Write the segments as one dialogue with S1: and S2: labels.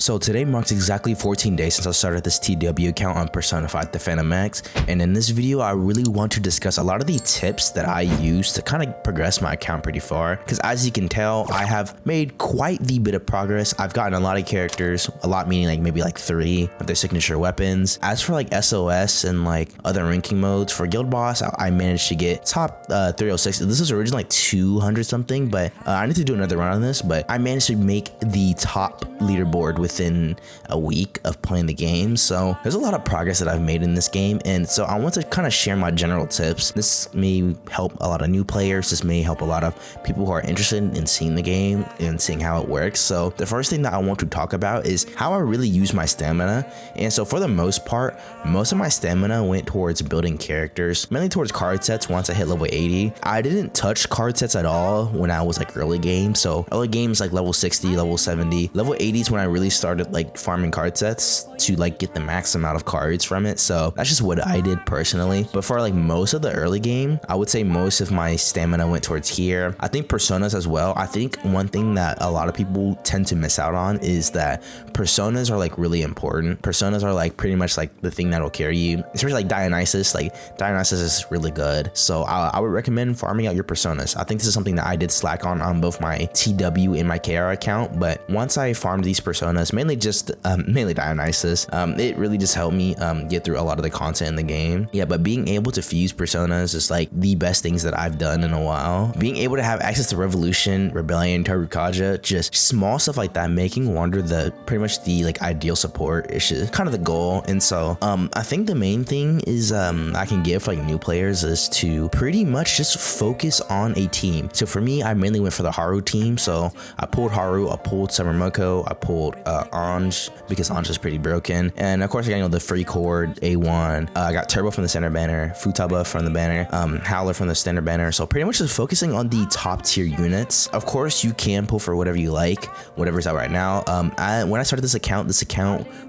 S1: So today marks exactly 14 days since I started this TW account on Persona 5 the Phantom X, and in this video I really want to discuss a lot of the tips that I use to kind of progress my account pretty far, because as you can tell I have made quite the bit of progress. I've gotten a lot of characters, a lot meaning like maybe like 3 of their signature weapons. As for like SOS and like other ranking modes, for Guild Boss I managed to get top 306. This was originally like 200 something, but I need to do another run on this, but I managed to make the top leaderboard within a week of playing the game. So there's a lot of progress that I've made in this game, and so I want to kind of share my general tips. This may help a lot of new players, this may help a lot of people who are interested in seeing the game and seeing how it works. So the first thing that I want to talk about is how I really use my stamina. And so for the most part, most of my stamina went towards building characters, mainly towards card sets. Once I hit level 80, I didn't touch card sets at all when I was like early game. So early games like level 60, level 70, level 80 is when I really started like farming card sets to like get the max amount of cards from it. So that's just what I did personally. But for like most of the early game, I would say most of my stamina went towards here. I think personas as well. I think one thing that a lot of people tend to miss out on is that personas are like really important. Personas are like pretty much like the thing that'll carry you, especially like Dionysus. Like Dionysus is really good. So I would recommend farming out your personas. I think this is something that I did slack on both my TW and my KR account. But once I farmed these personas, mainly Dionysus, it really just helped me get through a lot of the content in the game. Yeah, but being able to fuse personas is like the best things that I've done in a while. Being able to have access to Revolution, Rebellion, Tarukaja, just small stuff like that, making Wander the pretty much the like ideal support is just kind of the goal. And so I think the main thing is I can give like new players is to pretty much just focus on a team. So for me, I mainly went for the Haru team. So I pulled Haru, I pulled Summermoko, I pulled Anj because Anj is pretty broken, and of course I got the free cord A1. I got Turbo from the center banner, Futaba from the banner, Howler from the standard banner. So pretty much just focusing on the top tier units. Of course you can pull for whatever you like, whatever's out right now. When I started this account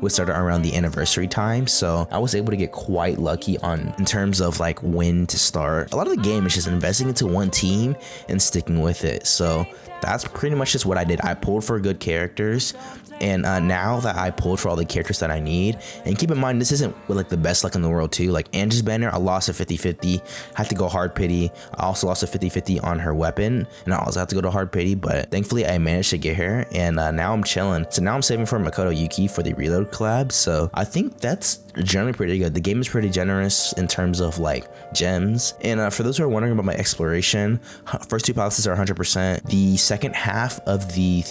S1: was started around the anniversary time, so I was able to get quite lucky in terms of like when to start. A lot of the game is just investing into one team and sticking with it. So that's pretty much just what I did. I pulled for good characters, and now that I pulled for all the characters that I need, and keep in mind this isn't with like the best luck in the world too. Like Angie's banner, I lost a 50-50, had to go hard pity. I also lost a 50-50 on her weapon, and I also had to go to hard pity, but thankfully I managed to get her, and now I'm chilling. So now I'm saving for Makoto Yuki for the reload collab. So I think that's generally pretty good. The game is pretty generous in terms of like gems. And for those who are wondering about my exploration, first 2 palaces are 100%. The second half of the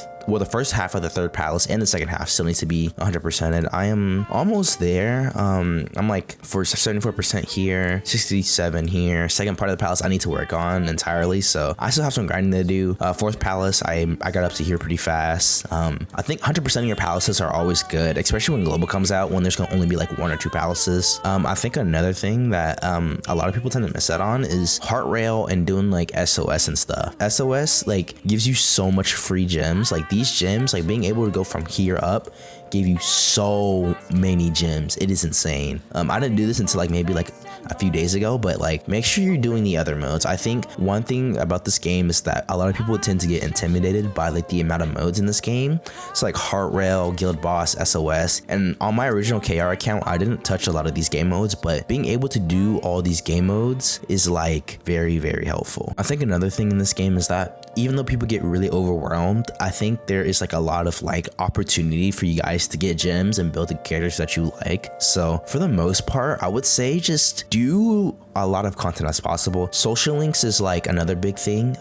S1: first half of the third palace and the second half still needs to be 100%ed. I am almost there. I'm like for 74% here, 67 here. Second part of the palace I need to work on entirely, so I still have some grinding to do. Fourth palace I got up to here pretty fast. I think 100% of your palaces are always good, especially when global comes out, when there's gonna only be like 1 or 2 palaces. I think another thing that a lot of people tend to miss out on is heart rail and doing like SOS and stuff. SOS like gives you so much free gems. Like these gems, like being able to go from here up, gave you so many gems. It is insane. I didn't do this until like maybe like a few days ago, but like make sure you're doing the other modes. I think one thing about this game is that a lot of people tend to get intimidated by like the amount of modes in this game. So like heart rail, guild boss, SOS, and on my original KR account I didn't touch a lot of these game modes, but being able to do all these game modes is like very, very helpful. I think another thing in this game is that even though people get really overwhelmed, I think there is like a lot of like opportunity for you guys to get gems and build the characters that you like. So for the most part, I would say just do a lot of content as possible. Social links is like another big thing.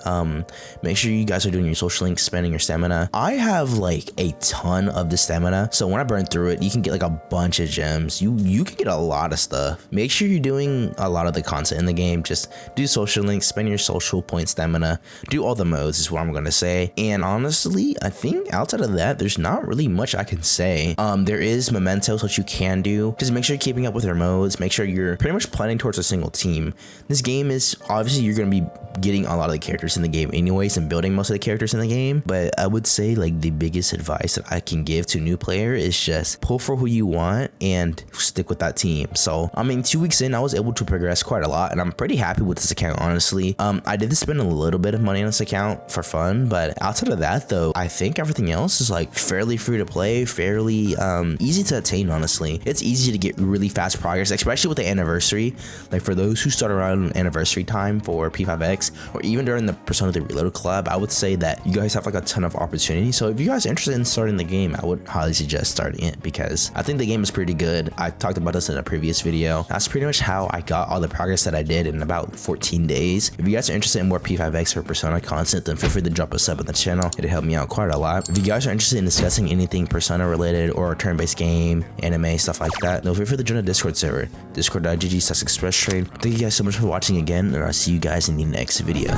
S1: Make sure you guys are doing your social links, spending your stamina. I have like a ton of the stamina, so when I burn through it, you can get like a bunch of gems. You can get a lot of stuff. Make sure you're doing a lot of the content in the game. Just do social links, spend your social point stamina, do all the modes is what I'm gonna say. And honestly, I think outside of that, there's not really much I can say. There is mementos, which you can do. Just make sure you're keeping up with your modes. Make sure you're pretty much planning towards a single team. This game is obviously you're gonna be getting a lot of the characters in the game anyways and building most of the characters in the game, but I would say like the biggest advice that I can give to a new player is just pull for who you want and stick with that team. So I mean, 2 weeks in, I was able to progress quite a lot, and I'm pretty happy with this account, honestly. I did spend a little bit of money on this account for fun, but outside of that though, I think everything else is like fairly free to play, fairly easy to attain. Honestly, it's easy to get really fast progress, especially with the anniversary. Like for those who start around anniversary time for P5X, or even during the Persona 3 Reloaded collab, I would say that you guys have like a ton of opportunity. So if you guys are interested in starting the game, I would highly suggest starting it, because I think the game is pretty good. I talked about this in a previous video. That's pretty much how I got all the progress that I did in about 14 days. If you guys are interested in more P5X or Persona content, then feel free to drop a sub on the channel. It'd help me out quite a lot. If you guys are interested in discussing anything Persona related or turn-based game, anime, stuff like that, then feel free to join the Discord server, discord.gg/expresstrade. Thank you guys so much for watching again, and I'll see you guys in the next video.